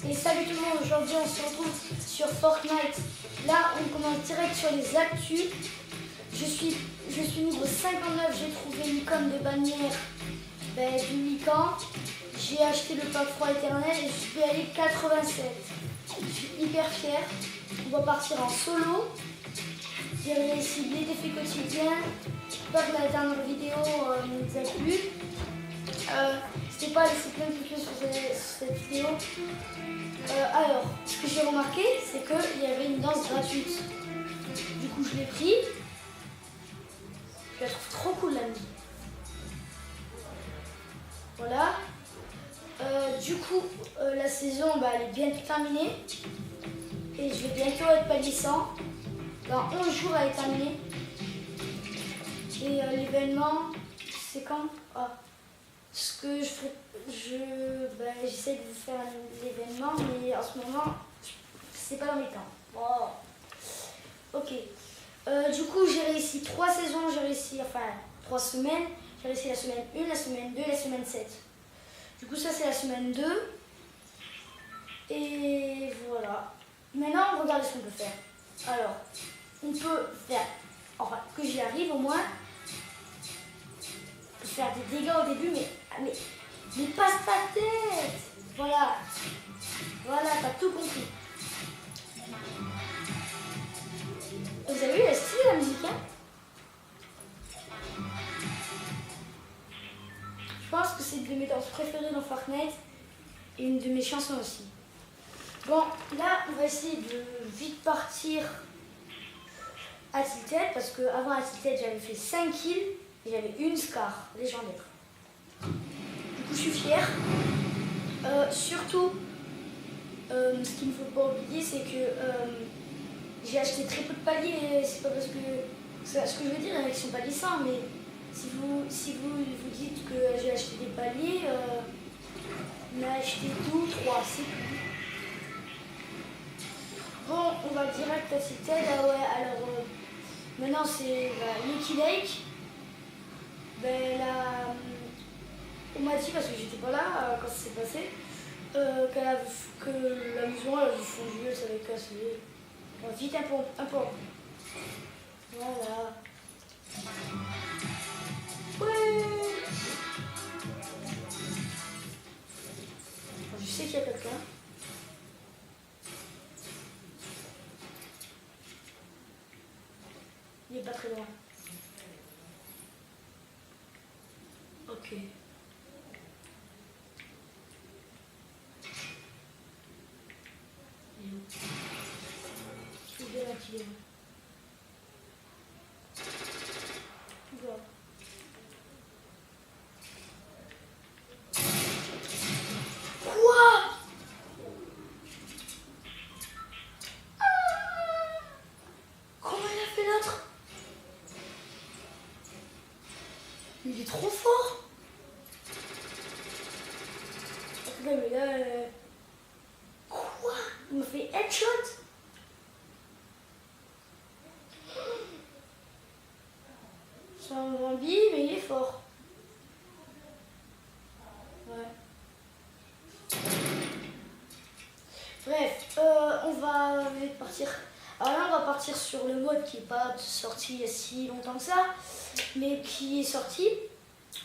Et salut tout le monde, aujourd'hui on se retrouve sur Fortnite. Là on commence direct sur les actus. Je suis niveau 59, j'ai trouvé l'icône de bannière du Mican. J'ai acheté le pack froid éternel et je suis allé 87. Je suis hyper fier. On va partir en solo. J'ai réussi les défis quotidiens. J'espère que la dernière vidéo nous a plu. N'hésitez pas à laisser plein de pouces sur cette vidéo. Alors, ce que j'ai remarqué, c'est qu'il y avait une danse gratuite. Du coup, je l'ai pris. Je la trouve trop cool, la musique. Voilà. Du coup, la saison, elle est bientôt terminée. Et je vais bientôt être palier 100. Dans 11 jours, elle est terminée. Et l'événement, c'est quand? Ce que je fais, j'essaie de vous faire l'événement, mais en ce moment, c'est pas dans mes temps. Oh. Ok. Du coup, j'ai réussi 3 saisons, 3 semaines. J'ai réussi la semaine 1, la semaine 2, la semaine 7. Du coup, ça, c'est la semaine 2. Et voilà. Maintenant, regardez ce qu'on peut faire. Alors, on peut faire, que j'y arrive au moins, faire des dégâts au début, mais passe ta tête. Voilà, t'as tout compris. Vous avez vu la style de la musique, hein? Je pense que c'est une de mes danses préférées dans Fortnite et une de mes chansons aussi. Bon, là, on va essayer de vite partir à Tilted, parce qu'avant à Tilted, j'avais fait 5 kills et j'avais une Scar légendaire. Du coup, je suis fière. Surtout, ce qu'il ne faut pas oublier, c'est que j'ai acheté très peu de paliers. C'est pas parce que... C'est ce que je veux dire, avec son palier 100, mais si vous dites que j'ai acheté des paliers, on a acheté 2 ou 3, c'est tout. Bon, on va direct à Tilted. Maintenant c'est Lucky Lake. On m'a dit, parce que j'étais pas là quand ça s'est passé, que l'amusement, elle a vu fondu, elle s'avait cassé. Vite, un peu. Voilà. Ouais. Je sais qu'il y a quelqu'un. Il n'est pas très loin. Ok. Il est où? Je vais bien activer. Voilà. Quoi? Comment il a fait l'autre? Il est trop fort. Mais là, quoi? Il me fait headshot. C'est un Bambi, mais il est fort. Ouais. Bref, on va partir. Alors là, on va partir sur le mode qui n'est pas sorti il y a si longtemps que ça, mais qui est sorti,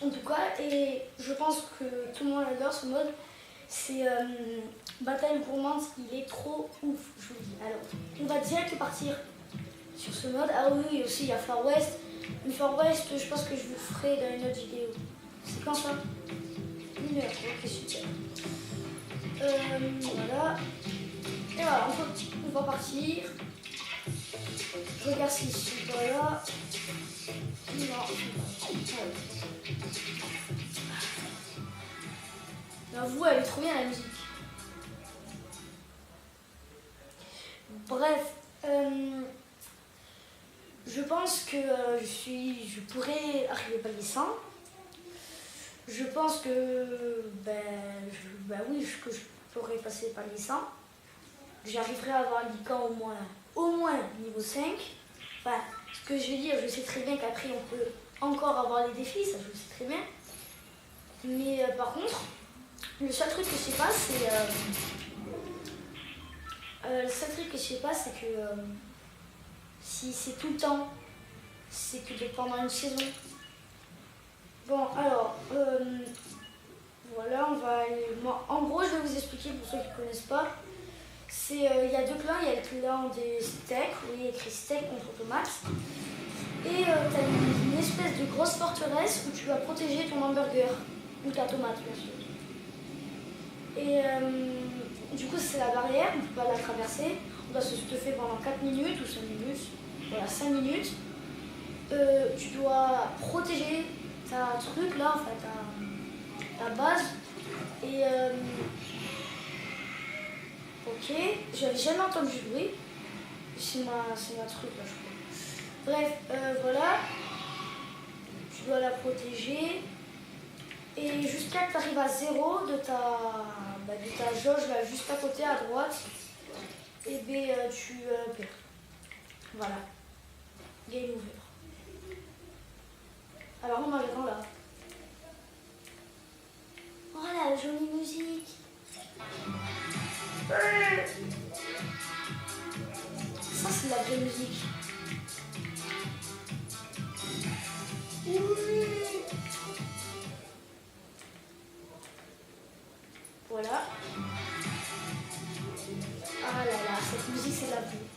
en tout cas, et je pense que tout le monde adore ce mode. C'est Bataille gourmande, il est trop ouf, je vous le dis. Alors, on va direct partir sur ce mode. Ah oui, aussi il y a Far West. Mais Far West, je pense que je vous ferai dans une autre vidéo. C'est quand ça? 1 heure, ok, super. Voilà. Et voilà, on va partir. Je regarde si je suis pas là. Non, vous, elle est trop bien la musique. Bref, je pense que je pourrais arriver palier 100. Je pense que oui, que je pourrais passer palier 100. J'arriverai à avoir l'icône au moins niveau 5. Enfin, ce que je veux dire, je sais très bien qu'après on peut encore avoir les défis, ça je sais très bien. Mais par contre, le seul truc que je sais pas, c'est Le seul truc que je sais pas, c'est que si c'est tout le temps, c'est que pendant une saison. Bon, alors, voilà, on va aller. Moi, en gros, je vais vous expliquer pour ceux qui ne connaissent pas. Il y a deux clans, il y a le clan des steaks, où il y a écrit steak contre tomates. Et tu as une espèce de grosse forteresse où tu vas protéger ton hamburger, ou ta tomate, bien sûr. Et du coup, c'est la barrière, on ne peut pas la traverser. On doit se stuffer pendant 4 minutes ou 5 minutes. Voilà, 5 minutes. Tu dois protéger ta truc là, enfin ta base. Et ok, j'avais jamais entendu du bruit. C'est ma truc là, je crois. Bref, voilà. Tu dois la protéger. Et jusqu'à que tu arrives à 0 de ta jauge là, juste à côté à droite, et bien tu perds. Voilà. Game over. Alors on arrive là. Voilà la jolie musique. Ça c'est de la vraie musique. Voilà. Ah là là, cette musique c'est la vie.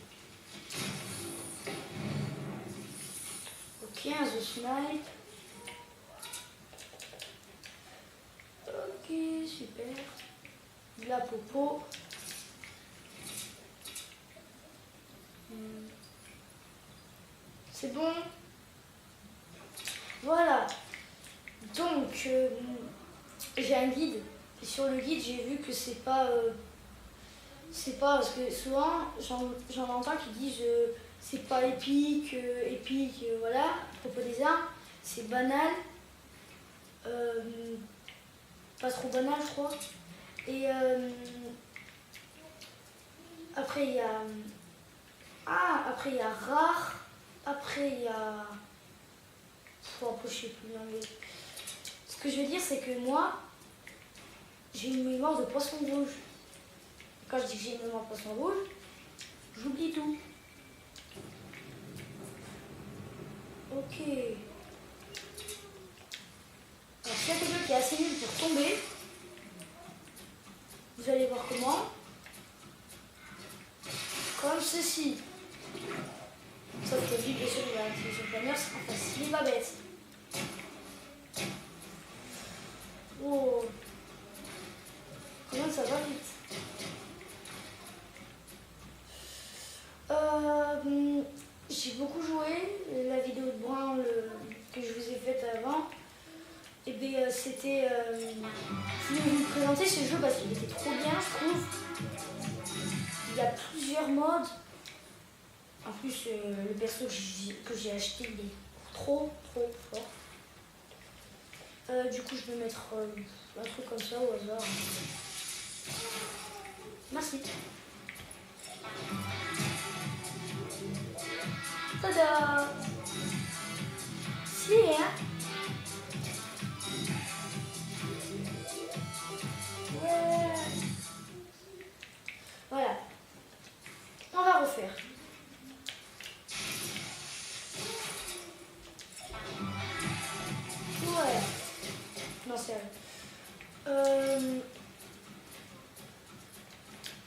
Ok, un The Snipe. Ok, super. De la popo. C'est bon. Voilà. Donc, j'ai un guide. Et sur le guide, j'ai vu que c'est pas parce que souvent, j'en entends qui disent c'est pas épique, voilà, à propos des armes. C'est banal. Pas trop banal, je crois. Et après, il y a... après, il y a rare. Après, il y a... Après, je sais plus. Ce que je veux dire, c'est que moi, j'ai une mémoire de poisson rouge. Quand je dis que j'ai une mémoire de poisson rouge, j'oublie tout. Ok. Alors, s'il y a quelqu'un qui est assez nul pour tomber, vous allez voir comment. Comme ceci. Sauf que lui, bien sûr, il va utiliser le planeur, c'est pas facile, il va bête. Oh. Comment ça va vite. J'ai beaucoup joué, la vidéo de Branle que je vous ai faite avant. Et bien c'était... je voulais vous présenter ce jeu parce qu'il était trop bien, je trouve. Il y a plusieurs modes. En plus, le perso que j'ai acheté, il est trop fort. Du coup, je vais mettre un truc comme ça au hasard. Merci. Tada! Si, hein? Ouais. Voilà. On va refaire. Ouais. Non, c'est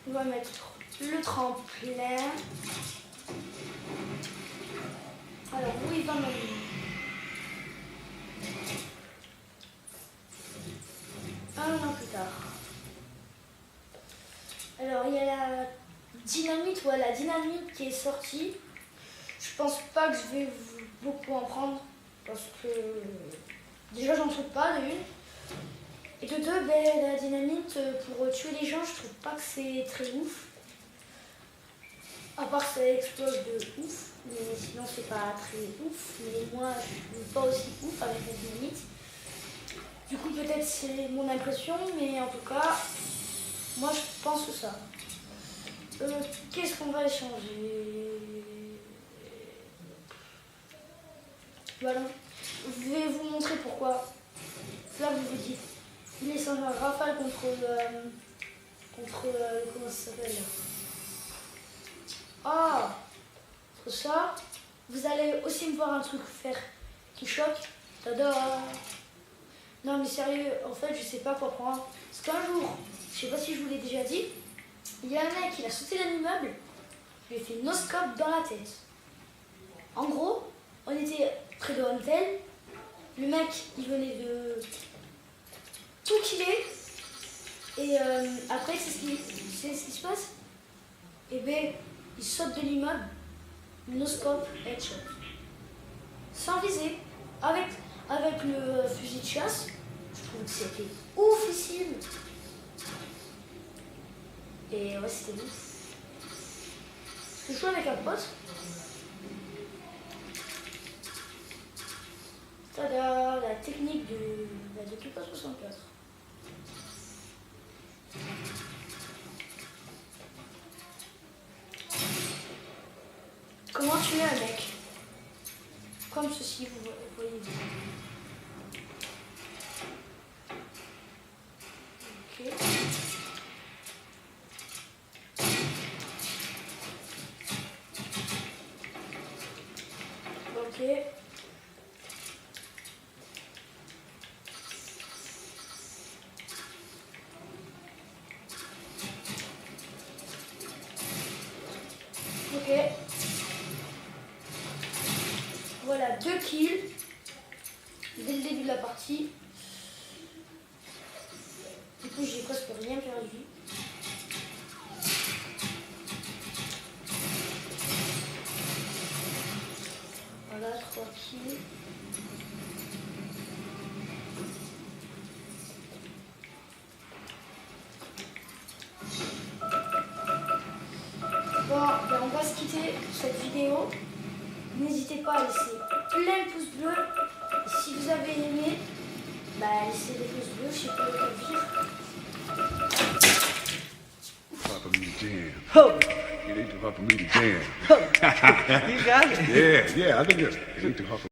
on va mettre le tremplin. Alors, où il va m'amener? Un an plus tard. Alors, il y a la dynamite, la dynamite qui est sortie. Je pense pas que je vais beaucoup en prendre parce que déjà j'en trouve pas de une. Et de deux, la dynamite pour tuer les gens, je trouve pas que c'est très ouf. À part que ça explose de ouf, mais sinon c'est pas très ouf. Mais moi je suis pas aussi ouf avec la dynamite. Du coup peut-être c'est mon impression, mais en tout cas, moi je pense que ça. Qu'est-ce qu'on va échanger? Voilà. Je vais vous montrer pourquoi. Là vous vous dites, il est sans un rafale contre comment ça s'appelle là? Ah, pour ça, vous allez aussi me voir un truc faire qui choque. Tada! Non mais sérieux, en fait je sais pas quoi prendre. Parce qu'un jour, je sais pas si je vous l'ai déjà dit, il y a un mec, il a sauté d'un immeuble, je lui ai fait une oscope dans la tête. En gros, on était près de Hontel, le mec il venait de tout killer, et après c'est ce qui se passe. Et ben il saute de l'immeuble, noscope, headshot. Sans viser, avec le fusil de chasse, je trouve que c'était oufissime. Et ouais, c'était ouf. Je joue avec un pote. Tada, la technique de Clipper 64. Comment tuer un mec? Comme ceci, vous voyez. Ok. Ok. Ok. Voilà, 2 kills dès le début de la partie. Du coup, j'ai presque rien perdu. Voilà, 3 kills. Bon, ben on va se quitter cette vidéo. N'hésitez pas à laisser plein de pouces bleus. Et si vous avez aimé, bah laissez des pouces bleus, je sais pas lequel dire. Papa me to jam. Oh, You need to Papa me to jam. you got it. Yeah, I think it's. You need to Papa